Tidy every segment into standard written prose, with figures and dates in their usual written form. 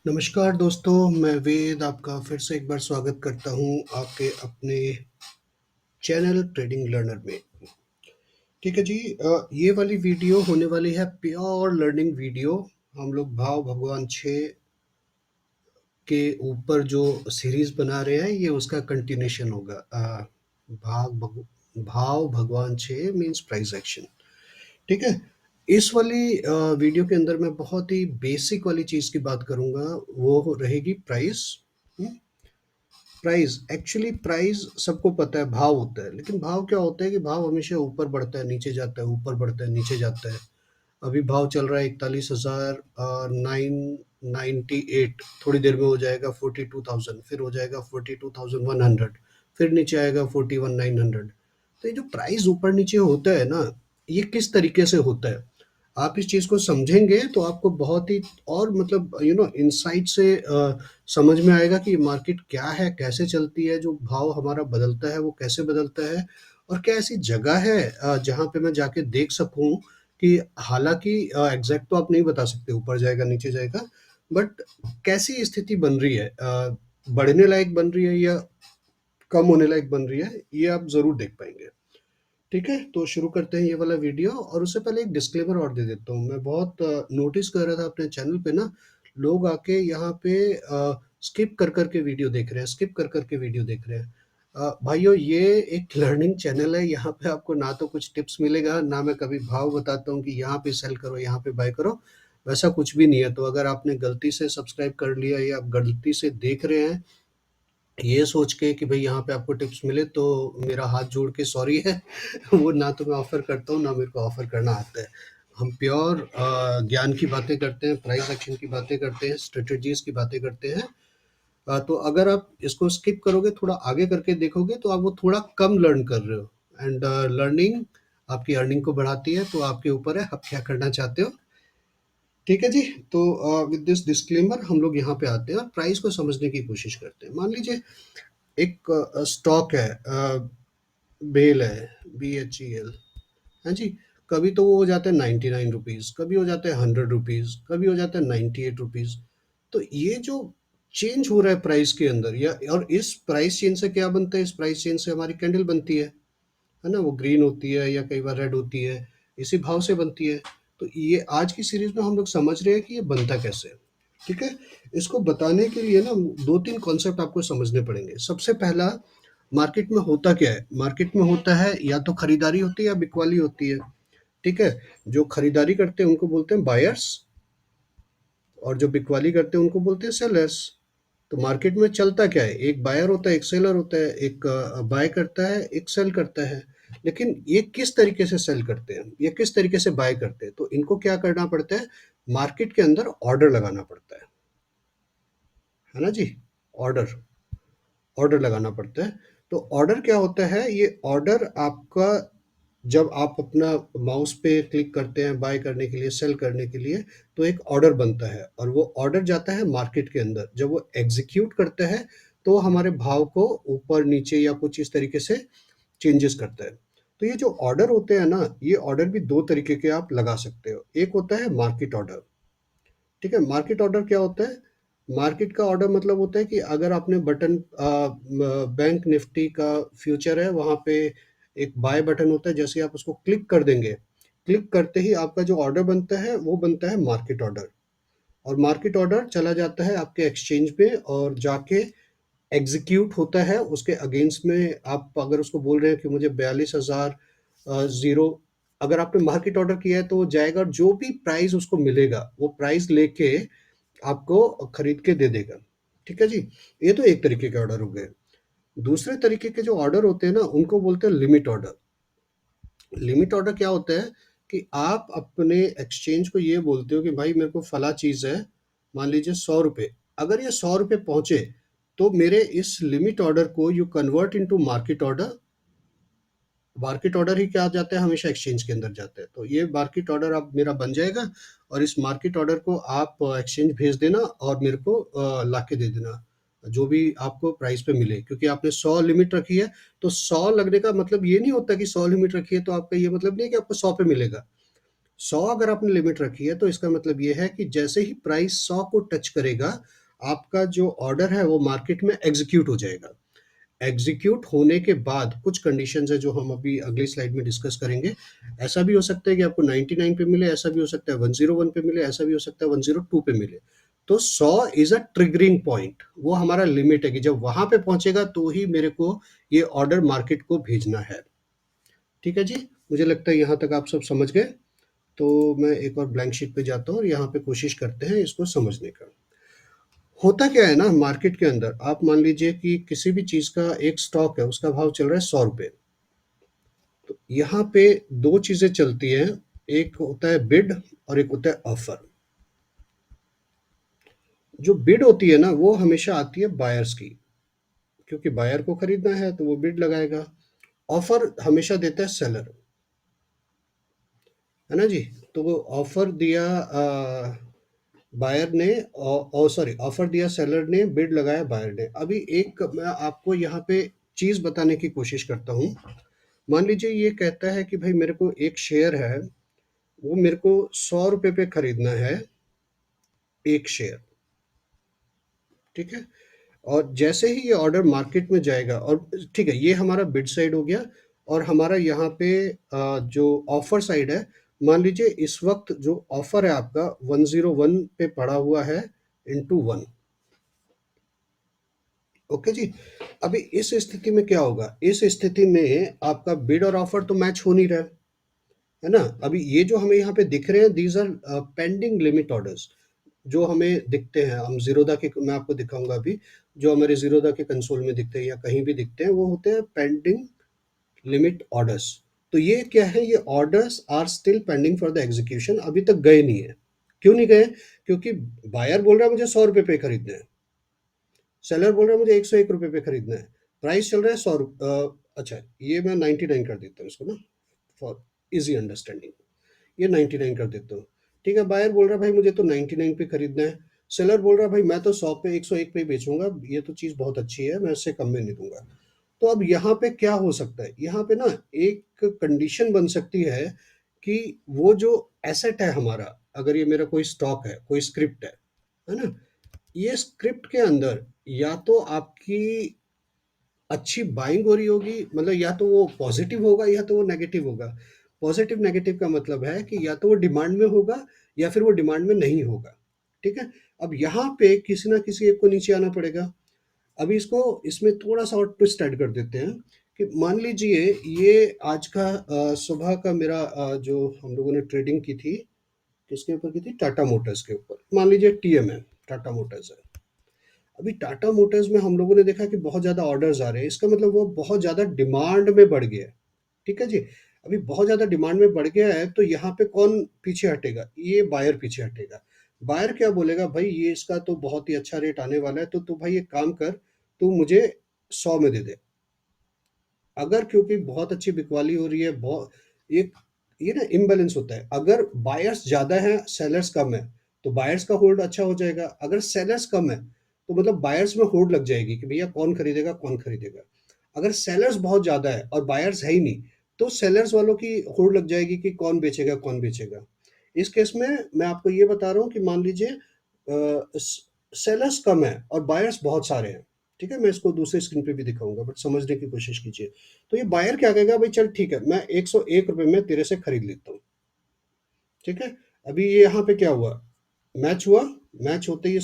नमस्कार दोस्तों, मैं वेद आपका फिर से एक बार स्वागत करता हूँ आपके अपने चैनल ट्रेडिंग लर्नर में। ठीक है जी। ये वाली वीडियो होने वाली है प्योर लर्निंग वीडियो। हम लोग भाव भगवान 6 के ऊपर जो सीरीज बना रहे हैं ये उसका कंटिन्यूशन होगा। भाव भगवान 6 मीन्स प्राइस एक्शन। ठीक है। इस वाली वीडियो के अंदर मैं बहुत ही बेसिक वाली चीज़ की बात करूँगा, वो रहेगी प्राइस। प्राइस एक्चुअली प्राइस सबको पता है भाव होता है, लेकिन भाव क्या होता है कि भाव हमेशा ऊपर बढ़ता है नीचे जाता है, ऊपर बढ़ता है नीचे जाता है। अभी भाव चल रहा है 41,998। थोड़ी देर में हो जाएगा 42,000, फिर हो जाएगा 42,100, फिर नीचे आएगा 41,900। तो ये जो प्राइस ऊपर नीचे होता है ना, ये किस तरीके से होता है, आप इस चीज़ को समझेंगे तो आपको बहुत ही और मतलब इनसाइट से समझ में आएगा कि मार्केट क्या है, कैसे चलती है, जो भाव हमारा बदलता है वो कैसे बदलता है, और क्या ऐसी जगह है जहाँ पे मैं जाके देख सकूँ कि हालाँकि एग्ज़ैक्ट तो आप नहीं बता सकते ऊपर जाएगा, नीचे जाएगा, बट कैसी स्थिति बन रही है, बढ़ने लायक बन रही है या कम होने लायक बन रही है, ये आप ज़रूर देख पाएँगे। ठीक है, तो शुरू करते हैं ये वाला वीडियो, और उससे पहले एक डिस्क्लेमर और दे देता हूँ। मैं बहुत नोटिस कर रहा था अपने चैनल पे ना, लोग आके यहाँ पे स्किप कर के वीडियो देख रहे हैं, स्किप कर के वीडियो देख रहे हैं। भाइयों, ये एक लर्निंग चैनल है, यहाँ पे आपको ना तो कुछ टिप्स मिलेगा, ना मैं कभी भाव बताता हूँ कि यहाँ पे सेल करो, यहाँ पे बाय करो, वैसा कुछ भी नहीं है। तो अगर आपने गलती से सब्सक्राइब कर लिया या आप गलती से देख रहे हैं ये सोच के कि भाई यहाँ पे आपको टिप्स मिले, तो मेरा हाथ जोड़ के सॉरी है। वो ना तो मैं ऑफ़र करता हूँ, ना मेरे को ऑफ़र करना आता है। हम प्योर ज्ञान की बातें करते हैं, प्राइस एक्शन की बातें करते हैं, स्ट्रैटेजीज़ की बातें करते हैं। तो अगर आप इसको स्किप करोगे, थोड़ा आगे करके देखोगे, तो आप वो थोड़ा कम लर्न कर रहे हो, एंड लर्निंग आपकी अर्निंग को बढ़ाती है, तो आपके ऊपर है, आप क्या करना चाहते हो। ठीक है जी। तो विद दिस डिस्क्लेमर हम लोग यहाँ पे आते हैं और प्राइस को समझने की कोशिश करते हैं। मान लीजिए एक स्टॉक है, बेल है, BHEL, हाँ जी। कभी तो वो हो जाता है 99 रुपीज़, कभी हो जाता है 100 रुपीज़, कभी हो जाता है 98 रुपीज़। तो ये जो चेंज हो रहा है प्राइस के अंदर, या और इस प्राइस चेंज से क्या बनता है, इस प्राइस चेंज से हमारी कैंडल बनती है ना, वो ग्रीन होती है या कई बार रेड होती है, इसी भाव से बनती है। तो ये आज की सीरीज में हम लोग समझ रहे हैं कि ये बनता कैसे है। ठीक है। इसको बताने के लिए ना दो तीन कॉन्सेप्ट आपको समझने पड़ेंगे। सबसे पहला, मार्केट में होता क्या है? मार्केट में होता है या तो खरीदारी होती है या बिकवाली होती है। ठीक है। जो खरीदारी करते हैं उनको बोलते हैं बायर्स, और जो बिकवाली करते हैं उनको बोलते हैं सेलर्स। तो मार्केट में चलता क्या है? एक बायर होता है, एक सेलर होता है, एक बाय करता है, एक सेल करता है। लेकिन ये किस तरीके से सेल करते हैं, ये किस तरीके से बाय करते हैं, तो इनको क्या करना पड़ता है, मार्केट के अंदर ऑर्डर लगाना पड़ता है ना जी। ऑर्डर ऑर्डर लगाना पड़ता है। तो ऑर्डर क्या होता है? ये ऑर्डर आपका, जब आप अपना माउस पे क्लिक करते हैं बाय करने के लिए, सेल करने के लिए, तो एक ऑर्डर बनता है और वो ऑर्डर जाता है मार्केट के अंदर। जब वो एग्जीक्यूट करता है तो हमारे भाव को ऊपर नीचे या कुछ इस तरीके से चेंजेस करता है। तो ये जो ऑर्डर होते हैं ना, ये ऑर्डर भी दो तरीके के आप लगा सकते हो। एक होता है मार्केट ऑर्डर। ठीक है। मार्केट ऑर्डर क्या होता है? मार्केट का ऑर्डर मतलब होता है कि अगर आपने बटन बैंक निफ्टी का फ्यूचर है, वहां पे एक बाय बटन होता है, जैसे आप उसको क्लिक कर देंगे, क्लिक करते ही आपका जो ऑर्डर बनता है वो बनता है मार्केट ऑर्डर। और मार्केट ऑर्डर चला जाता है आपके एक्सचेंज पे और जाके एग्जीक्यूट होता है उसके अगेंस्ट में। आप अगर उसको बोल रहे हैं कि मुझे 42,000 जीरो, अगर आपने मार्केट ऑर्डर किया है तो वो जाएगा और जो भी प्राइस उसको मिलेगा वो प्राइस लेके आपको खरीद के दे देगा। ठीक है जी। ये तो एक तरीके के ऑर्डर हो गए। दूसरे तरीके के जो ऑर्डर होते हैं ना, उनको बोलते हैं लिमिट ऑर्डर। लिमिट ऑर्डर क्या होता है कि आप अपने एक्सचेंज को ये बोलते हो कि भाई मेरे को फला चीज़ है, मान लीजिए 100 रुपये। अगर ये 100 रुपये पहुंचे तो मेरे इस लिमिट ऑर्डर को you convert into market order. Market order ही क्या जाता है, हमेशा एक्सचेंज के अंदर जाता है। तो ये मार्केट ऑर्डर अब मेरा बन जाएगा और इस मार्केट ऑर्डर को आप एक्सचेंज भेज देना और मेरे को ला के दे देना, जो भी आपको प्राइस पे मिले। क्योंकि आपने 100 लिमिट रखी है, तो 100 लगने का मतलब ये नहीं होता कि 100 लिमिट रखी है तो आपका ये मतलब नहीं है कि आपको 100 पे मिलेगा। 100 अगर आपने लिमिट रखी है तो इसका मतलब ये है कि जैसे ही प्राइस 100 को टच करेगा, आपका जो ऑर्डर है वो मार्केट में एग्जीक्यूट हो जाएगा। एग्जीक्यूट होने के बाद कुछ कंडीशंस है जो हम अभी अगली स्लाइड में डिस्कस करेंगे। ऐसा भी हो सकता है कि आपको 99 पे मिले, ऐसा भी हो सकता है 101 पे मिले, ऐसा भी हो सकता है 102 पे मिले। तो 100 इज अ ट्रिगरिंग पॉइंट, वो हमारा लिमिट है कि जब वहां पे पहुंचेगा तो ही मेरे को ये ऑर्डर मार्केट को भेजना है। ठीक है जी, मुझे लगता है यहाँ तक आप सब समझ गए। तो मैं एक और ब्लैंक शीट पे जाता हूँ और यहाँ पे कोशिश करते हैं इसको समझने का। होता क्या है ना मार्केट के अंदर, आप मान लीजिए कि किसी भी चीज का एक स्टॉक है, उसका भाव चल रहा है 100 रुपए। तो यहाँ पे दो चीजें चलती हैं, एक होता है बिड और एक होता है ऑफर। जो बिड होती है ना वो हमेशा आती है बायर्स की, क्योंकि बायर को खरीदना है तो वो बिड लगाएगा। ऑफर हमेशा देता है सेलर, है ना जी। तो वो ऑफर दिया बायर ने, सॉरी ऑफर दिया सेलर ने, बिड लगाया बायर ने। अभी एक मैं आपको यहाँ पे चीज बताने की कोशिश करता हूँ। मान लीजिए ये कहता है कि भाई मेरे को एक शेयर है, वो मेरे को 100 रुपए पे खरीदना है, एक शेयर। ठीक है, और जैसे ही ये ऑर्डर मार्केट में जाएगा, और ठीक है ये हमारा बिड साइड हो गया, और हमारा यहाँ पे जो ऑफर साइड है, मान लीजिए इस वक्त जो ऑफर है आपका 101 पे पड़ा हुआ है इंटू 1। ओके जी। अभी इस स्थिति में क्या होगा, इस स्थिति में आपका बिड और ऑफर तो मैच हो नहीं रहा है ना। अभी ये जो हमें यहाँ पे दिख रहे हैं, these are pending limit orders, जो हमें दिखते हैं। हम जीरोधा के, मैं आपको दिखाऊंगा अभी, जो हमारे जीरोधा के कंसोल में दिखते हैं या कहीं भी दिखते हैं, वो होते हैं पेंडिंग लिमिट ऑर्डर्स। तो ये क्या है, ये orders are still pending for the execution, अभी तक गए नहीं है। क्यों नहीं गए? क्योंकि बायर बोल रहा है मुझे 100 रुपए पे खरीदना है, सेलर बोल रहा है मुझे 101 रुपए पे खरीदना है, प्राइस चल रहा है 100 रुपये। अच्छा, ये मैं 99 कर देता हूँ इसको ना, फॉर इजी अंडरस्टैंडिंग, ये 99 कर देता हूँ। ठीक है, बायर बोल रहा है भाई मुझे तो 99 पे खरीदना है, सेलर बोल रहा है भाई मैं तो 100 पे 101 पे ही बेचूंगा, ये तो चीज़ बहुत अच्छी है, मैं इससे कम में नहीं दूंगा। तो अब यहाँ पे क्या हो सकता है, यहाँ पे ना एक कंडीशन बन सकती है कि वो जो एसेट है हमारा, अगर ये मेरा कोई स्टॉक है, कोई स्क्रिप्ट है ना, ये स्क्रिप्ट के अंदर या तो आपकी अच्छी बाइंग हो रही होगी, मतलब या तो वो पॉजिटिव होगा या तो वो नेगेटिव होगा। पॉजिटिव नेगेटिव का मतलब है कि या तो वो डिमांड में होगा या फिर वो डिमांड में नहीं होगा। ठीक है, अब यहाँ पे किसी ना किसी एक को नीचे आना पड़ेगा। अभी इसको, इसमें थोड़ा सा और ट्विस्ट ऐड कर देते हैं कि मान लीजिए ये आज का सुबह का मेरा जो हम लोगों ने ट्रेडिंग की थी, किसके ऊपर की थी, टाटा मोटर्स के ऊपर। मान लीजिए टीएम है, टाटा मोटर्स है। अभी टाटा मोटर्स में हम लोगों ने देखा कि बहुत ज़्यादा ऑर्डर्स आ रहे हैं, इसका मतलब वो बहुत ज़्यादा डिमांड में बढ़ गया है। ठीक है जी। अभी बहुत ज़्यादा डिमांड में बढ़ गया है तो यहाँ पे कौन पीछे हटेगा, ये बायर पीछे हटेगा। बायर क्या बोलेगा, भाई ये इसका तो बहुत ही अच्छा रेट आने वाला है, तो तू भाई एक काम कर, तू मुझे 100 में दे दे। अगर क्योंकि बहुत अच्छी बिकवाली हो रही है, बहुत एक ये ना इम्बैलेंस होता है, अगर बायर्स ज़्यादा हैं सेलर्स कम है तो बायर्स का होल्ड अच्छा हो जाएगा, अगर सेलर्स कम है तो मतलब बायर्स में होल्ड लग जाएगी कि भैया कौन खरीदेगा कौन खरीदेगा। अगर सेलर्स बहुत ज़्यादा है और बायर्स है ही नहीं, तो सेलर्स वालों की होल्ड लग जाएगी कि कौन बेचेगा कौन बेचेगा। इस केस में मैं आपको ये बता रहा हूँ कि मान लीजिए सेलर्स कम है और बायर्स बहुत सारे हैं। ठीक है, मैं इसको दूसरे स्क्रीन पे भी दिखाऊंगा, बट समझने की कोशिश कीजिए। तो ये बायर क्या कहेगा, भाई चल ठीक है, मैं 101 रुपए में तेरे से खरीद लेता हूँ। ठीक है, अभी ये यहाँ पे क्या हुआ, मैच हुआ। मैच होते ही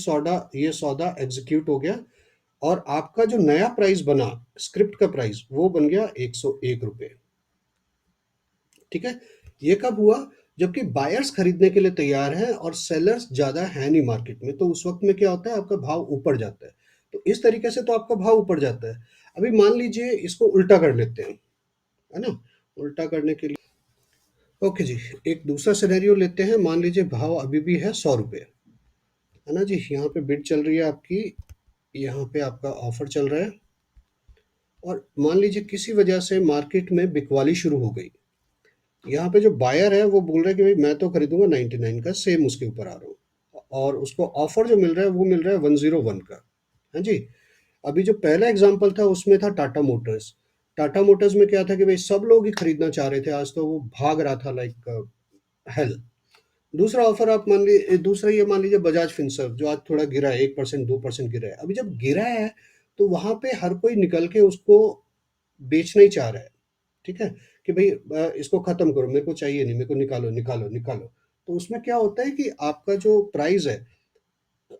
ये सौदा एग्जीक्यूट हो गया, और आपका जो नया प्राइस बना, स्क्रिप्ट का प्राइस, वो बन गया 101 रुपए। ठीक है, ये कब हुआ, जबकि बायर्स खरीदने के लिए तैयार हैं और सेलर्स ज्यादा है नहीं मार्केट में, तो उस वक्त में क्या होता है, आपका भाव ऊपर जाता है। तो इस तरीके से तो आपका भाव ऊपर जाता है। अभी मान लीजिए इसको उल्टा कर लेते हैं, है ना। उल्टा करने के लिए ओके जी, एक दूसरा सिनेरियो लेते हैं। मान लीजिए भाव अभी भी है 100 रुपये, है ना जी। यहाँ पे बिड चल रही है आपकी, यहाँ पे आपका ऑफर चल रहा है, और मान लीजिए किसी वजह से मार्केट में बिकवाली शुरू हो गई। यहाँ पे जो बायर है वो बोल रहा है कि भाई मैं तो खरीदूंगा 99 का, सेम उसके ऊपर आ रहा हूँ, और उसको ऑफर जो मिल रहा है वो मिल रहा है 101 का। है जी। अभी जो पहला एग्जांपल था उसमें था टाटा मोटर्स। टाटा मोटर्स में क्या था कि भाई सब लोग ही खरीदना चाह रहे थे, आज तो वो भाग रहा था लाइक हेल। दूसरा ऑफर आप दूसरा ये मान लीजिए बजाज फिनसर्व जो आज थोड़ा गिरा है, 1% 2% गिरा है। अभी जब गिरा है तो वहां पे हर कोई निकल के उसको बेचना ही चाह रहा है। ठीक है, कि भाई इसको खत्म करो, मेरे को चाहिए नहीं, मेरे को निकालो निकालो निकालो। तो उसमें क्या होता है कि आपका जो प्राइस है,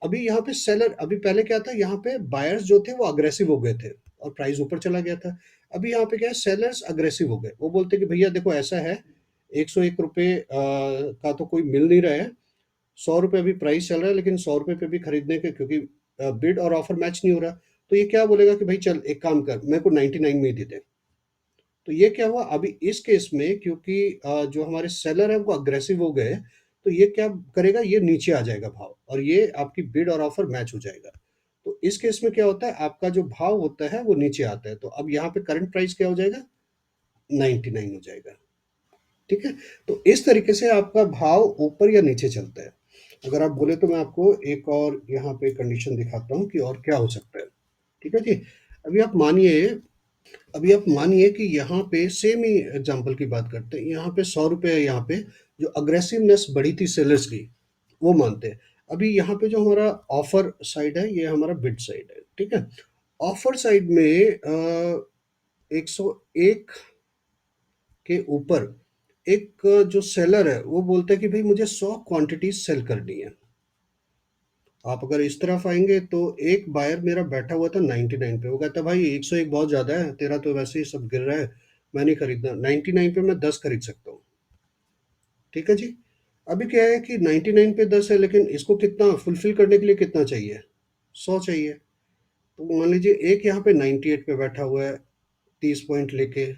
अभी यहाँ पे सेलर, अभी पहले क्या था, यहाँ पे बायर्स जो थे वो अग्रेसिव हो गए थे और प्राइस ऊपर चला गया था। अभी यहाँ पे क्या है, सेलर्स अग्रेसिव हो गए, वो बोलते हैं कि भैया देखो ऐसा है, 101 रुपये का तो कोई मिल नहीं रहा है, 100 रुपये अभी प्राइस चल रहा है, लेकिन 100 रुपये पे भी खरीदने के, क्योंकि बिड और ऑफर मैच नहीं हो रहा। तो ये क्या बोलेगा कि भाई चल एक काम कर, मेरे को 99 में ही दे दे। तो ये क्या हुआ अभी इस केस में, क्योंकि जो हमारे सेलर है वो अग्रेसिव हो गए, तो ये क्या करेगा, ये नीचे आ जाएगा भाव और ये आपकी बिड और ऑफर मैच हो जाएगा। तो इस केस में क्या होता है, आपका जो भाव होता है वो नीचे आता है, तो अब यहाँ पे करंट प्राइस क्या हो जाएगा, 99 हो जाएगा। ठीक है, तो इस तरीके से आपका भाव ऊपर या नीचे चलता है। अगर आप बोले तो मैं आपको एक और यहाँ पे कंडीशन दिखाता हूँ कि और क्या हो सकता है। ठीक है जी। अभी आप मानिए अभी आप मानिए कि यहाँ पे सेम ही एग्जांपल की बात करते हैं, यहाँ पे 100 रुपये है, यहाँ पे जो अग्रेसिवनेस बढ़ी थी सेलर्स की, वो मानते हैं। अभी यहाँ पे जो हमारा ऑफर साइड है, ये हमारा बिड साइड है। ठीक है, ऑफर साइड में 101 के ऊपर एक जो सेलर है वो बोलता है कि भाई मुझे 100 क्वांटिटीज सेल करनी है। आप अगर इस तरफ आएंगे तो एक बायर मेरा बैठा हुआ था 99 पे, वो कहता है भाई 101 बहुत ज्यादा है, तेरा तो वैसे ही सब गिर रहा है, मैं नहीं खरीदना, 99 पे मैं 10 खरीद सकता हूँ। ठीक है जी। अभी क्या है कि 99 पे 10 है, लेकिन इसको कितना फुलफिल करने के लिए कितना चाहिए, 100 चाहिए। तो मान लीजिए एक यहाँ पे 98 पे बैठा हुआ है 30 पॉइंट लेके,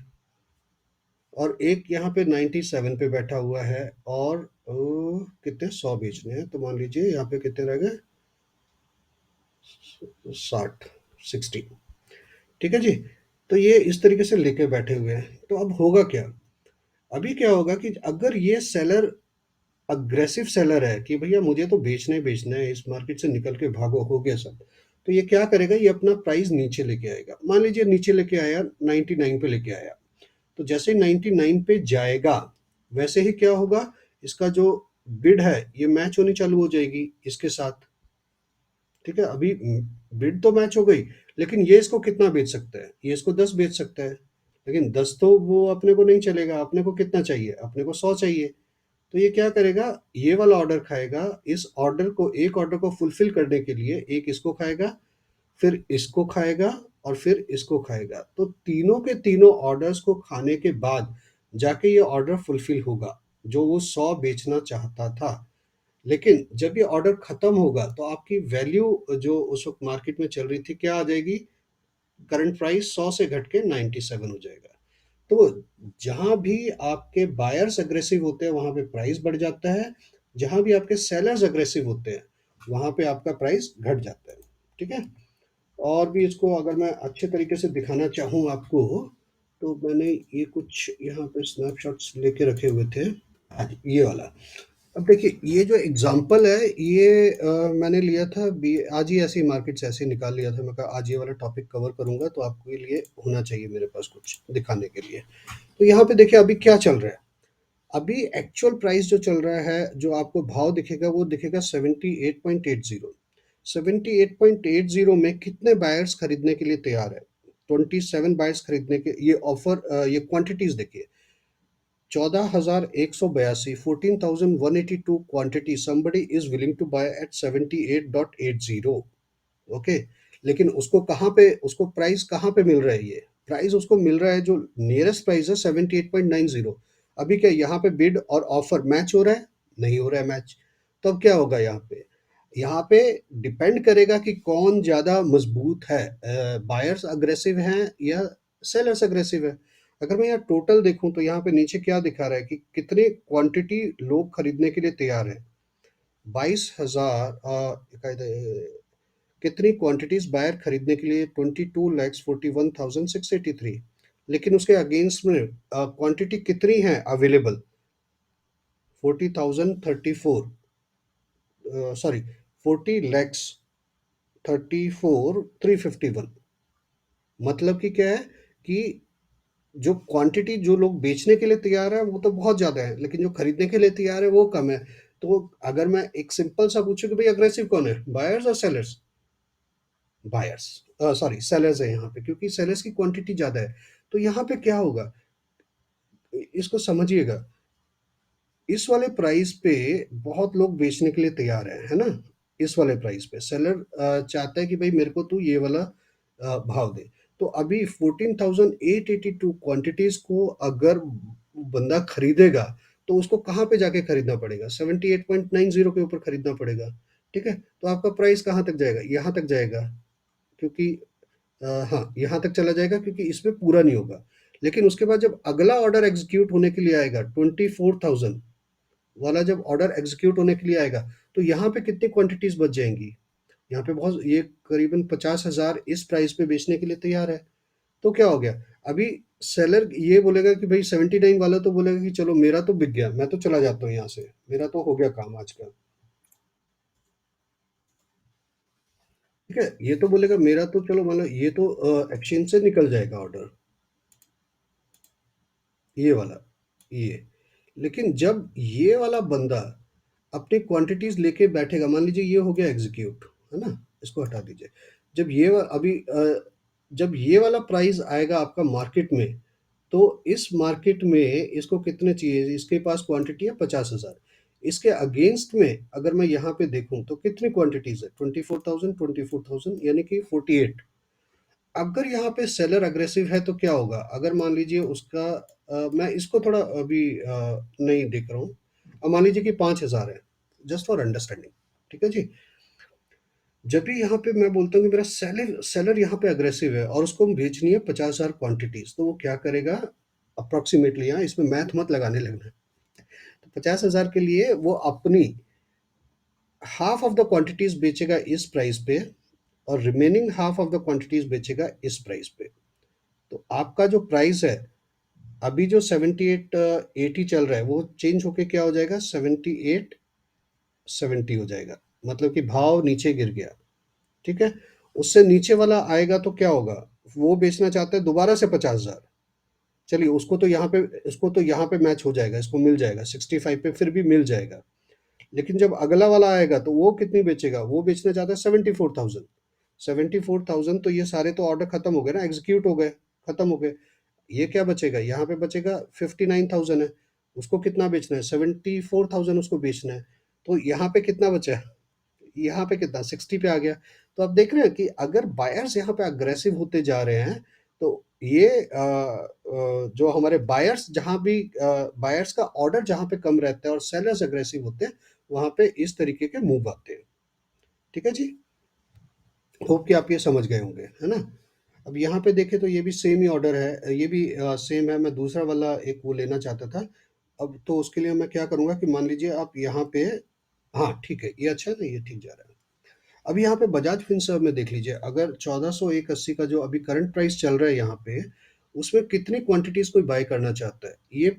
और एक यहाँ पे 97 पे बैठा हुआ है और कितने 100 बेचने हैं, तो मान लीजिए यहाँ पे कितने रह गए, 60, 60। ठीक है जी। तो ये इस तरीके से लेके बैठे हुए हैं, तो अब होगा क्या, अभी क्या होगा कि अगर ये सेलर अग्रेसिव सेलर है कि भैया मुझे तो बेचना ही बेचना है, इस मार्केट से निकल के भागो, हो गया सब, तो ये क्या करेगा, ये अपना प्राइस नीचे लेके आएगा। मान लीजिए नीचे लेके आया, 99 पे लेके आया, तो जैसे ही 99 पे जाएगा वैसे ही क्या होगा, इसका जो बिड है ये मैच होनी चालू हो जाएगी इसके साथ। ठीक है, अभी बिड तो मैच हो गई, लेकिन ये इसको कितना बेच सकता है, ये इसको 10 बेच सकता है, लेकिन 10 तो वो अपने को नहीं चलेगा, अपने को कितना चाहिए, अपने को 100 चाहिए। तो ये क्या करेगा, ये वाला ऑर्डर खाएगा, इस ऑर्डर को, एक ऑर्डर को फुलफिल करने के लिए एक इसको खाएगा, फिर इसको खाएगा और फिर इसको खाएगा। तो तीनों के तीनों ऑर्डर्स को खाने के बाद जाके ये ऑर्डर फुलफिल होगा जो वो 100 बेचना चाहता था। लेकिन जब ये ऑर्डर खत्म होगा तो आपकी वैल्यू जो उस वक्त मार्केट में चल रही थी क्या आ जाएगी, करंट प्राइस 100 से घट के 97 हो जाएगा। तो जहां भी आपके बायर्स अग्रेसिव होते हैं वहां पे प्राइस बढ़ जाता है, जहां भी आपके सेलर्स अग्रेसिव होते हैं वहां पे आपका प्राइस घट जाता है। ठीक है, और भी इसको अगर मैं अच्छे तरीके से दिखाना चाहूँ आपको, तो मैंने ये कुछ यहाँ पे स्नैपशॉट्स लेके रखे हुए थे। आज ये वाला, अब देखिए ये जो एग्जांपल है ये मैंने लिया था आज ही, ऐसे ही मार्केट से ऐसे ही निकाल लिया था। मैं कहा आज ये वाला टॉपिक कवर करूंगा तो आपके लिए होना चाहिए मेरे पास कुछ दिखाने के लिए। तो यहाँ पे देखिए अभी क्या चल रहा है, अभी एक्चुअल प्राइस जो चल रहा है, जो आपको भाव दिखेगा वो दिखेगा 78.80। 78.80 में कितने बायर्स खरीदने के लिए तैयार है, 27 बायर्स खरीदने के, ये ऑफर, ये क्वांटिटीज देखिए, 14,182, 14,182 quantity somebody is willing to buy at 78.80। Okay, लेकिन उसको कहाँ पे, उसको प्राइस कहाँ पे मिल रहा है, ये प्राइस उसको मिल रहा है जो नियरेस्ट प्राइस है 78.90। अभी क्या यहाँ पे बिड और ऑफर मैच हो रहा है, नहीं हो रहा है मैच। तो अब क्या होगा यहाँ पे, यहाँ पे डिपेंड करेगा कि कौन ज़्यादा मजबूत है, बायर्स अग्रेसिव हैं या सेलर्स अग्रेसिव है। अगर मैं यहाँ टोटल देखूं तो यहाँ पे नीचे क्या दिखा रहा है कि कितने क्वांटिटी लोग खरीदने के लिए तैयार हैं, 22,000, कितनी क्वांटिटीज बायर खरीदने के लिए, 22,41,683। लेकिन उसके अगेंस्ट में क्वांटिटी कितनी है अवेलेबल, 40,034, सॉरी 40,34,351। मतलब कि क्या है कि जो क्वांटिटी जो लोग बेचने के लिए तैयार है वो तो बहुत ज़्यादा है, लेकिन जो खरीदने के लिए तैयार है वो कम है। तो अगर मैं एक सिंपल सा पूछूँ कि भाई अग्रेसिव कौन है, बायर्स और सेलर्स? बायर्स, सॉरी सेलर्स है यहाँ पे, क्योंकि सेलर्स की क्वांटिटी ज़्यादा है। तो यहाँ पे क्या होगा, इसको समझिएगा, इस वाले प्राइस पे बहुत लोग बेचने के लिए तैयार है ना? इस वाले प्राइस पे सेलर चाहता है कि भाई मेरे को तू ये वाला भाव दे। तो अभी 14,882 क्वांटिटीज को अगर बंदा खरीदेगा, तो उसको कहाँ पे जाके खरीदना पड़ेगा? 78.90 के ऊपर खरीदना पड़ेगा। ठीक है, तो आपका प्राइस कहाँ तक जाएगा? यहाँ तक जाएगा, क्योंकि हाँ, यहाँ तक चला जाएगा, क्योंकि इसमें पूरा नहीं होगा। लेकिन उसके बाद जब अगला ऑर्डर एग्जीक्यूट होने के लिए आएगा, 24,000 वाला जब ऑर्डर एग्जीक्यूट होने के लिए आएगा, तो यहाँ पे कितनी क्वांटिटीज बच जाएंगी? यहाँ पे बहुत, ये करीबन 50,000 इस प्राइस पे बेचने के लिए तैयार है। तो क्या हो गया, अभी सेलर ये बोलेगा कि भाई 79 वाला तो बोलेगा कि चलो मेरा तो बिक गया, मैं तो चला जाता हूँ यहाँ से, मेरा तो हो गया काम आज का। ठीक है, ये तो बोलेगा मेरा तो चलो, मतलब ये तो एक्सचेंज से निकल जाएगा ऑर्डर, ये वाला, ये। लेकिन जब ये वाला बंदा अपनी क्वांटिटीज लेके बैठेगा, मान लीजिए ये हो गया एग्जीक्यूट, है ना? इसको हटा दीजिए। जब जब ये वाला प्राइस आएगा आपका मार्केट में, तो इस मार्केट में इसको कितने चाहिए? इसके पास क्वांटिटी है 50,000। इसके अगेंस्ट में अगर मैं यहाँ पे देखूं तो कितनी क्वांटिटीज है? 24,000, 24,000 यानी कि 48। अगर यहाँ पे सेलर अग्रेसिव है तो क्या होगा? अगर मान लीजिए उसका मैं इसको थोड़ा अभी नहीं देख रहा हूँ। अब मान लीजिए कि 5,000 है, जस्ट फॉर अंडरस्टैंडिंग। ठीक है जी। जब भी यहाँ पे मैं बोलता हूँ कि मेरा सेलर सेलर यहाँ पे अग्रेसिव है और उसको बेचनी है 50,000 क्वांटिटीज, तो वो क्या करेगा? अप्रोक्सीमेटली, यहाँ इसमें मैथ मत लगाने लगना। तो 50,000 के लिए वो अपनी हाफ ऑफ द क्वांटिटीज बेचेगा इस प्राइस पे, और remaining half of the quantities बेचेगा इस प्राइस पे। तो आपका जो प्राइस है अभी जो 78 80 चल रहा है, वो चेंज होके क्या हो जाएगा? 78 70 हो जाएगा। मतलब कि भाव नीचे गिर गया। ठीक है, उससे नीचे वाला आएगा तो क्या होगा? वो बेचना चाहता है दोबारा से 50,000। चलिए, उसको तो यहाँ पे मैच हो जाएगा, इसको मिल जाएगा 65 पे, फिर भी मिल जाएगा। लेकिन जब अगला वाला आएगा तो वो कितनी बेचेगा? वो बेचना चाहता है 74,000। 74,000, तो ये सारे तो ऑर्डर खत्म हो गए ना, एग्जीक्यूट हो गए, खत्म हो गए। ये क्या बचेगा? यहाँ पे बचेगा 59,000 है, उसको कितना बेचना है? 74,000 उसको बेचना है। तो यहाँ पे कितना बचा है? यहाँ पे कितना? 60 पे आ गया। तो आप देख रहे हैं कि अगर बायर्स यहाँ पे अग्रेसिव होते जा रहे हैं, तो ये जो हमारे बायर्स, जहाँ भी बायर्स का ऑर्डर जहाँ पे कम रहता है और सेलर्स अग्रेसिव होते हैं, वहाँ पे इस तरीके के मूव आते हैं। ठीक है जी, होप कि आप ये समझ गए होंगे, है ना? अब यहाँ पे देखें तो ये भी सेम ही ऑर्डर है, ये भी सेम है। मैं दूसरा वाला एक वो लेना चाहता था। अब तो उसके लिए मैं क्या करूँगा कि मान लीजिए आप यहाँ पे, हाँ ठीक है, ये अच्छा है ना, ये ठीक जा रहा है। अब यहाँ पे बजाज फिनसर्व में देख लीजिए, अगर 1401.80 का जो अभी करंट प्राइस चल रहा है यहाँ पे, उसमें कितनी क्वांटिटीज कोई बाय करना चाहता है? ये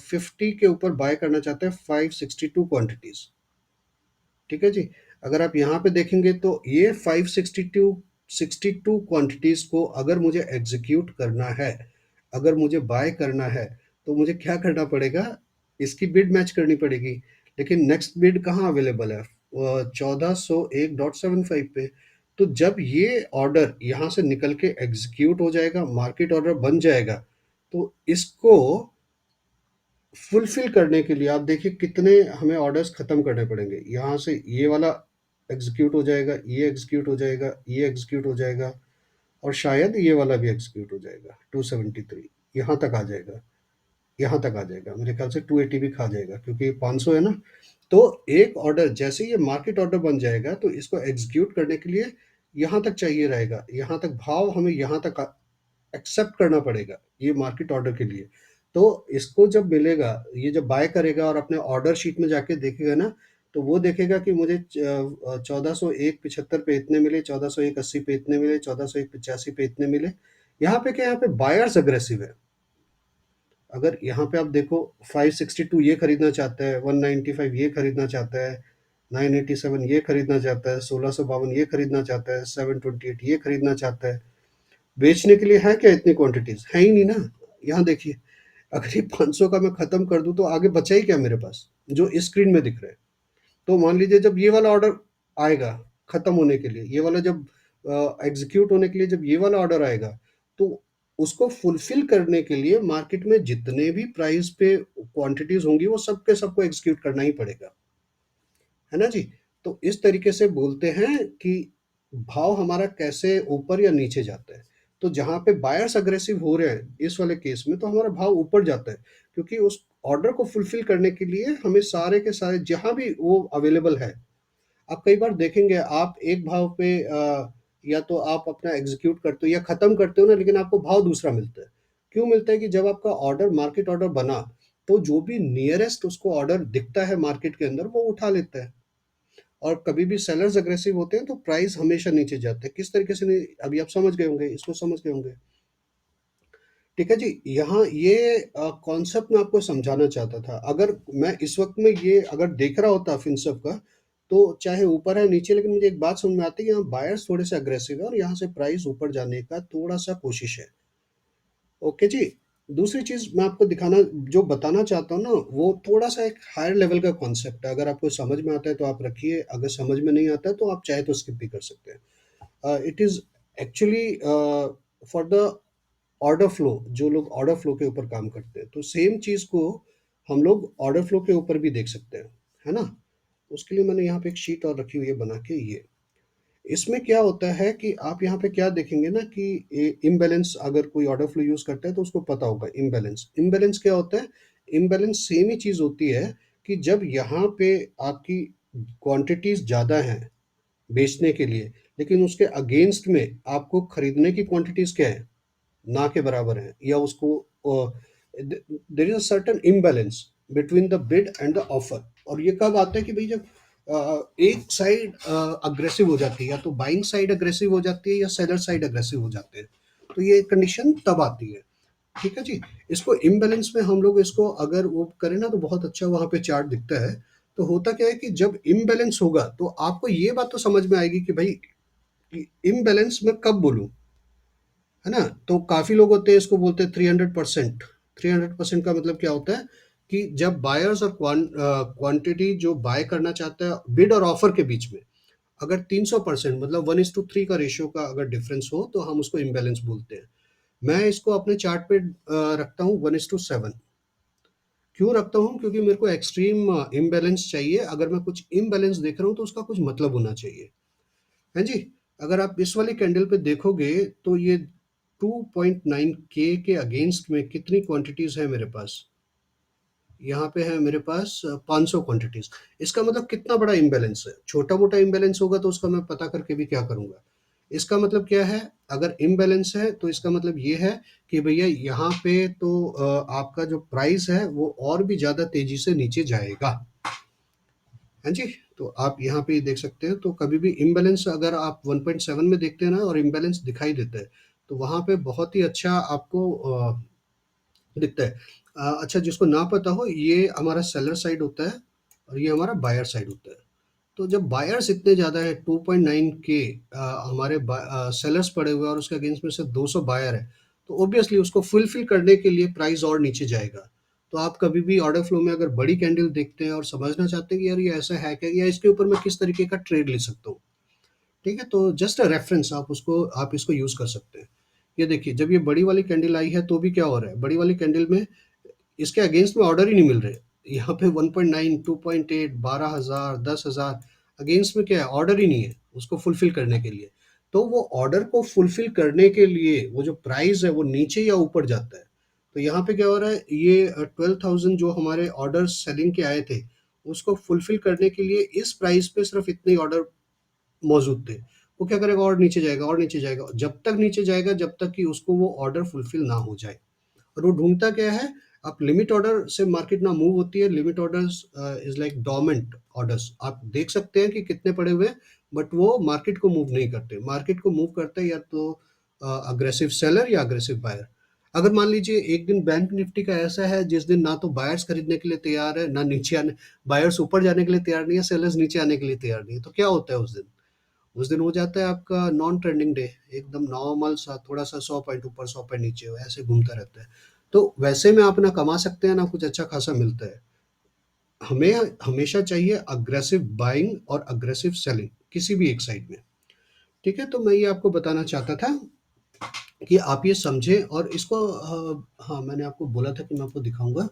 50 के ऊपर बाय करना चाहता है, 562 क्वांटिटीज। ठीक है जी। अगर आप यहाँ पे देखेंगे तो ये 562 क्वांटिटीज को अगर मुझे एग्जीक्यूट करना है, अगर मुझे बाय करना है, तो मुझे क्या करना पड़ेगा? इसकी बिड मैच करनी पड़ेगी। लेकिन नेक्स्ट बिड कहाँ अवेलेबल है? 1401.75 पे। तो जब ये ऑर्डर यहाँ से निकल के एग्जीक्यूट हो जाएगा, मार्केट ऑर्डर बन जाएगा, तो इसको फुलफिल करने के लिए आप देखिए कितने हमें ऑर्डर्स खत्म करने पड़ेंगे। यहाँ से ये वाला एग्जीक्यूट हो जाएगा, ये एग्जीक्यूट हो जाएगा, ये एग्जीक्यूट हो जाएगा, और शायद ये वाला भी एग्जीक्यूट हो जाएगा। 273 यहाँ तक आ जाएगा, यहाँ तक आ जाएगा, मेरे ख्याल से 280 भी खा जाएगा, क्योंकि 500 है ना। तो एक ऑर्डर जैसे ये मार्केट ऑर्डर बन जाएगा, तो इसको एग्जीक्यूट करने के लिए यहाँ तक चाहिए रहेगा, यहाँ तक भाव हमें यहाँ तक एक्सेप्ट करना पड़ेगा ये मार्केट ऑर्डर के लिए। तो इसको जब मिलेगा, ये जब बाय करेगा और अपने ऑर्डर शीट में जाके देखेगा ना, तो वो देखेगा कि मुझे 1401.75 पे इतने मिले, 1401.80 पे इतने मिले, 1401.85 पे इतने मिले। यहाँ पे क्या, यहाँ पे बायर्स अग्रेसिव है। अगर यहाँ पे आप देखो, 562 ये खरीदना चाहता है, 195 ये खरीदना चाहता है, 987 ये खरीदना चाहता है, 1652 ये खरीदना चाहता है, 728 ये खरीदना चाहता है। बेचने के लिए है क्या इतनी क्वांटिटीज? है ही नहीं ना। यहाँ देखिए, अगर ये 500 का मैं ख़त्म कर दूँ तो आगे बचा ही क्या मेरे पास, जो इस स्क्रीन में दिख रहा है। तो मान लीजिए जब ये वाला ऑर्डर आएगा ख़त्म होने के लिए, ये वाला जब एग्ज़ीक्यूट होने के लिए जब ये वाला ऑर्डर आएगा, तो उसको फुलफ़िल करने के लिए मार्केट में जितने भी प्राइस पे क्वांटिटीज़ होंगी, वो सब के सबको एग्ज़ीक्यूट करना ही पड़ेगा। है ना जी? तो इस तरीके से बोलते हैं कि भाव हमारा कैसे ऊपर या नीचे जाता है। तो जहाँ पे बायर्स अग्रेसिव हो रहे हैं, इस वाले केस में तो हमारा भाव ऊपर जाता है, क्योंकि उस ऑर्डर को फुलफ़िल करने के लिए हमें सारे के सारे जहाँ भी वो अवेलेबल है, आप कई बार देखेंगे आप एक भाव पे या तो आप अपना एग्जीक्यूट करते हो या खत्म करते हो ना, लेकिन आपको भाव दूसरा मिलता है। क्यों मिलता है कि जब आपका ऑर्डर मार्केट ऑर्डर बना, तो जो भी नियरेस्ट उसको ऑर्डर दिखता है मार्केट के अंदर वो उठा लेता है। और कभी भी सेलर्स अग्रेसिव होते हैं तो प्राइस हमेशा नीचे जाता है। किस तरीके से नहीं, अभी आप समझ गए होंगे, इसको समझ गए होंगे। ठीक है जी, यहाँ ये कॉन्सेप्ट मैं आपको समझाना चाहता था। अगर मैं इस वक़्त में ये अगर देख रहा होता फिनसर्व का, तो चाहे ऊपर है, नीचे, लेकिन मुझे एक बात समझ में आती है कि यहाँ बायर्स थोड़े-से अग्रेसिव है और यहाँ से प्राइस ऊपर जाने का थोड़ा-सा कोशिश है। ओके जी। दूसरी चीज़ मैं आपको दिखाना जो बताना चाहता हूँ ना, वो थोड़ा-सा एक हायर लेवल का कॉन्सेप्ट है। अगर आपको समझ में आता है तो आप रखिए, अगर समझ में नहीं आता है तो आप चाहे तो स्किप भी कर सकते हैं। It is actually for the order flow, जो लोग ऑर्डर फ्लो के ऊपर काम करते हैं, तो सेम चीज़ को हम लोग ऑर्डर फ्लो के ऊपर भी देख सकते हैं, है ना? उसके लिए मैंने यहाँ पे एक शीट और रखी हुई है बना के ये। इसमें क्या होता है कि आप यहाँ पे क्या देखेंगे ना कि इम्बैलेंस, अगर कोई ऑर्डर फ्लो यूज़ करता है तो उसको पता होगा इम्बैलेंस। इम्बैलेंस क्या होता है? इम्बैलेंस सेम ही चीज़ होती है कि जब यहाँ पे आपकी क्वांटिटीज़ ज़्यादा हैं बेचने के लिए, लेकिन उसके अगेंस्ट में आपको खरीदने की क्वांटिटीज़ क्या है? ना के बराबर है, या उसको there is a certain imbalance between the bid and the offer. और ये कब आता है कि भाई जब एक साइड अग्रेसिव हो जाती है, या तो बाइंग साइड अग्रेसिव हो जाती है या सेलर साइड अग्रेसिव हो जाते हैं, तो ये कंडीशन तब आती है। ठीक है जी। इसको इम्बैलेंस में हम लोग इसको अगर वो करें ना तो बहुत अच्छा वहां पे चार्ट दिखता है। तो होता क्या है कि जब इम्बैलेंस होगा तो आपको ये बात तो समझ में आएगी कि भाई इम्बैलेंस मैं कब बोलूं, है ना? तो काफ़ी लोग होते हैं, इसको बोलते हैं 300%। 300% का मतलब क्या होता है कि जब बायर्स और क्वांटिटी जो बाय करना चाहता है बिड और ऑफर के बीच में, अगर 300% मतलब 1:3 का रेशियो का अगर डिफरेंस हो तो हम उसको इम्बैलेंस बोलते हैं। मैं इसको अपने चार्ट पे रखता हूँ 1:7। क्यों रखता हूँ? क्योंकि मेरे को एक्सट्रीम इम्बैलेंस चाहिए। अगर मैं कुछ इम्बैलेंस देख रहा हूँ तो उसका कुछ मतलब होना चाहिए। हैं जी? अगर आप इस वाली कैंडल पे देखोगे तो ये 2.9 के अगेंस्ट में कितनी क्वांटिटीज़ है मेरे पास? यहाँ पे है मेरे पास 500 क्वांटिटीज़। इसका मतलब कितना बड़ा इम्बैलेंस है। छोटा-मोटा इम्बैलेंस होगा तो उसका मैं पता करके भी क्या करूँगा? इसका मतलब क्या है? अगर इम्बैलेंस है तो इसका मतलब ये है कि भैया यहाँ पे तो आपका जो प्राइस है वो और भी ज़्यादा तेज़ी से नीचे जाएगा। हाँ जी, तो आप यहाँ पे देख सकते हैं, तो कभी भी इम्बैलेंस अगर आप 1.7 में देखते हैं ना और इम्बैलेंस दिखाई देता है, तो वहाँ पे बहुत ही अच्छा आपको दिखता है। अच्छा, जिसको ना पता हो, ये हमारा सेलर साइड होता है और ये हमारा बायर साइड होता है। तो जब बायर्स इतने ज़्यादा है 2.9 के हमारे सेलर्स पड़े हुए हैं और उसके अगेंस्ट में सिर्फ 200 बायर है, तो ऑब्वियसली उसको फुलफिल करने के लिए प्राइस और नीचे जाएगा। तो आप कभी भी ऑर्डर फ्लो में अगर बड़ी कैंडल देखते हैं और समझना चाहते हैं कि यार ये ऐसा है क्या, या इसके ऊपर मैं किस तरीके का ट्रेड ले सकता हूँ, ठीक है, तो जस्ट अ रेफरेंस आप इसको यूज़ कर सकते हैं। ये देखिए, जब ये बड़ी वाली कैंडल आई है तो भी क्या हो रहा है, बड़ी वाली कैंडल में इसके अगेंस्ट में ऑर्डर ही नहीं मिल रहे। यहाँ पे 1.9, 2.8, 12,000, 10,000 अगेंस्ट में क्या है, ऑर्डर ही नहीं है उसको फुलफिल करने के लिए। तो वो ऑर्डर को फुलफिल करने के लिए वो जो प्राइस है वो नीचे या ऊपर जाता है। तो यहाँ पे क्या हो रहा है, ये 12,000 जो हमारे ऑर्डर सेलिंग के आए थे, उसको फुलफिल करने के लिए इस प्राइस पे सिर्फ इतने ऑर्डर मौजूद थे। वो क्या करेगा, और नीचे जाएगा और नीचे जाएगा, जब तक नीचे जाएगा जब तक कि उसको वो ऑर्डर फुलफिल ना हो जाए। और वो ढूँढता क्या है? आप लिमिट ऑर्डर से मार्केट ना मूव होती है। Limit orders is like dormant orders. आप देख सकते हैं कि कितने पड़े हुए हैं, बट वो मार्केट को मूव नहीं करते। मार्केट को मूव करता है या तो अग्रेसिव सेलर या अग्रेसिव बायर। अगर मान लीजिए एक दिन बैंक निफ्टी का ऐसा है जिस दिन ना तो बायर्स खरीदने के लिए तैयार है, ना नीचे आने, बायर्स ऊपर जाने के लिए तैयार नहीं है, सेलर्स नीचे आने के लिए तैयार नहीं है, तो क्या होता है उस दिन? उस दिन हो जाता है आपका नॉन ट्रेंडिंग डे, एकदम नॉर्मल सा, थोड़ा सा 100 पॉइंट ऊपर 100 पॉइंट नीचे, ऐसे घूमता रहता है। तो वैसे में आप ना कमा सकते हैं, ना कुछ अच्छा खासा मिलता है। हमें हमेशा चाहिए अग्रेसिव बाइंग और अग्रेसिव सेलिंग किसी भी एक साइड में, ठीक है? तो मैं ये आपको बताना चाहता था कि आप ये समझें और इसको हाँ, मैंने आपको बोला था कि मैं आपको दिखाऊँगा।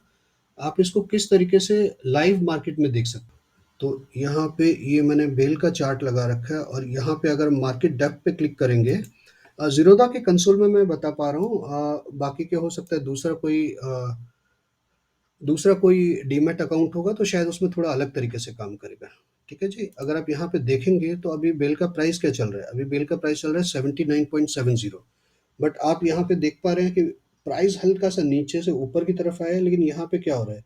आप इसको किस तरीके से लाइव मार्केट में देख सकते हैं। तो यहाँ पे ये मैंने बेल का चार्ट लगा रखा है और यहाँ पे अगर मार्केट डेप्थ पे क्लिक करेंगे, ज़ीरोधा के कंसोल में मैं बता पा रहा हूँ, बाकी के हो सकता है दूसरा कोई डीमैट अकाउंट होगा तो शायद उसमें थोड़ा अलग तरीके से काम करेगा। ठीक है जी? अगर आप यहाँ पे देखेंगे तो अभी बेल का प्राइस क्या चल रहा है? अभी बेल का प्राइस चल रहा है 79.70, बट आप यहाँ पे देख पा रहे हैं कि प्राइस हल्का-सा नीचे से ऊपर की तरफ आया है, लेकिन यहाँ पे क्या हो रहा है?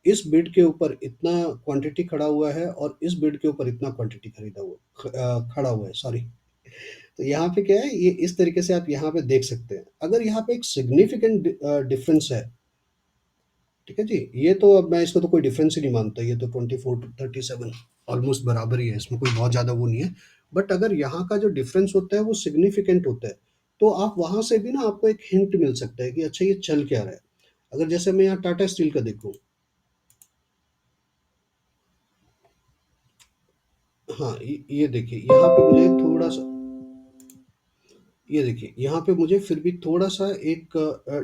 इस बिड के ऊपर इतना क्वांटिटी खड़ा हुआ है और इस बिड के ऊपर इतना क्वांटिटी खड़ा हुआ है, सॉरी। तो यहाँ पे क्या है, ये इस तरीके से आप यहाँ पे देख सकते हैं। अगर यहाँ पे एक सिग्निफिकेंट डिफरेंस है, ठीक है जी? ये तो अब मैं इसको तो कोई डिफरेंस ही नहीं मानता, ये तो 24 टू 37 ऑलमोस्ट बराबर ही है, इसमें कोई बहुत ज़्यादा वो नहीं है। बट अगर यहाँ का जो डिफरेंस होता है वो सिग्निफिकेंट होता है, तो आप वहाँ से भी ना आपको एक हिंट मिल सकता है कि अच्छा ये चल क्या रहा है। अगर जैसे मैं यहाँ टाटा स्टील का देखूँ, हाँ, ये देखिए यहाँ पे मुझे थोड़ा-सा, ये देखिए यहाँ पे मुझे फिर भी थोड़ा-सा एक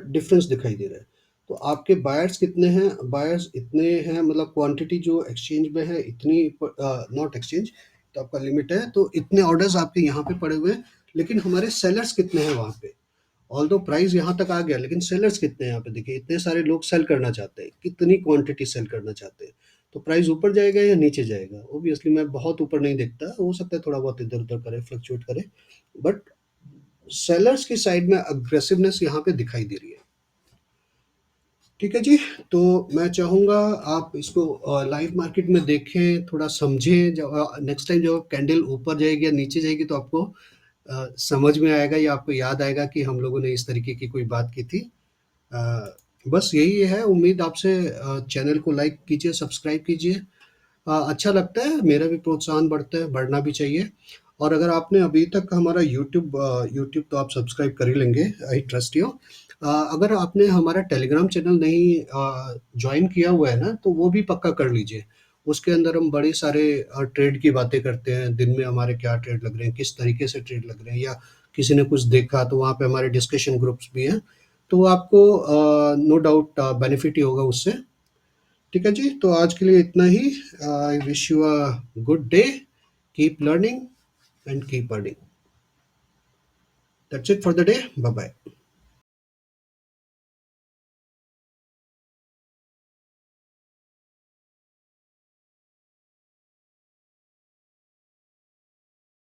डिफरेंस दिखाई दे रहा है। तो आपके बायर्स कितने हैं? बायर्स इतने हैं, मतलब क्वांटिटी जो एक्सचेंज में है इतनी, नॉट एक्सचेंज, तो आपका लिमिट है, तो इतने ऑर्डर्स आपके यहाँ पे पड़े हुए हैं। लेकिन हमारे सेलर्स कितने हैं वहाँ पे? ऑल्दो प्राइस यहाँ तक आ गया, लेकिन सेलर्स कितने हैं यहाँ पे? देखिए इतने सारे लोग सेल करना चाहते हैं, कितनी क्वांटिटी सेल करना चाहते हैं। तो प्राइस ऊपर जाएगा या नीचे जाएगा? ऑब्वियसली मैं बहुत ऊपर नहीं देखता, हो सकता है थोड़ा बहुत इधर-उधर करे, फ्लक्चुएट करे, बट सेलर्स की साइड में अग्रेसिवनेस यहाँ पे दिखाई दे रही है। ठीक है जी, तो मैं चाहूँगा आप इसको लाइव मार्केट में देखें, थोड़ा समझें। जब नेक्स्ट टाइम जब कैंडल ऊपर जाएगी या नीचे जाएगी तो आपको समझ में आएगा या आपको याद आएगा कि हम लोगों ने इस तरीके की कोई बात की थी। अ, बस यही है, उम्मीद आपसे। चैनल को लाइक कीजिए, सब्सक्राइब कीजिए। अच्छा लगता है, मेरा भी प्रोत्साहन बढ़ता है, बढ़ना भी चाहिए। और अगर आपने अभी तक हमारा यूट्यूब तो आप सब्सक्राइब कर ही लेंगे, आई ट्रस्ट यू। अगर आपने हमारा टेलीग्राम चैनल नहीं जॉइन किया हुआ है ना, तो वो भी पक्का कर लीजिए। उसके अंदर हम बड़े सारे ट्रेड की बातें करते हैं, दिन में हमारे क्या ट्रेड लग रहे हैं, किस तरीके से ट्रेड लग रहे हैं, या किसी ने कुछ देखा तो वहाँ पे हमारे डिस्कशन ग्रुप्स भी हैं। तो आपको नो डाउट बेनिफिट ही होगा उससे। ठीक है जी, तो आज के लिए इतना ही। I wish you a good day, keep learning and keep earning. That's it for the day, bye bye.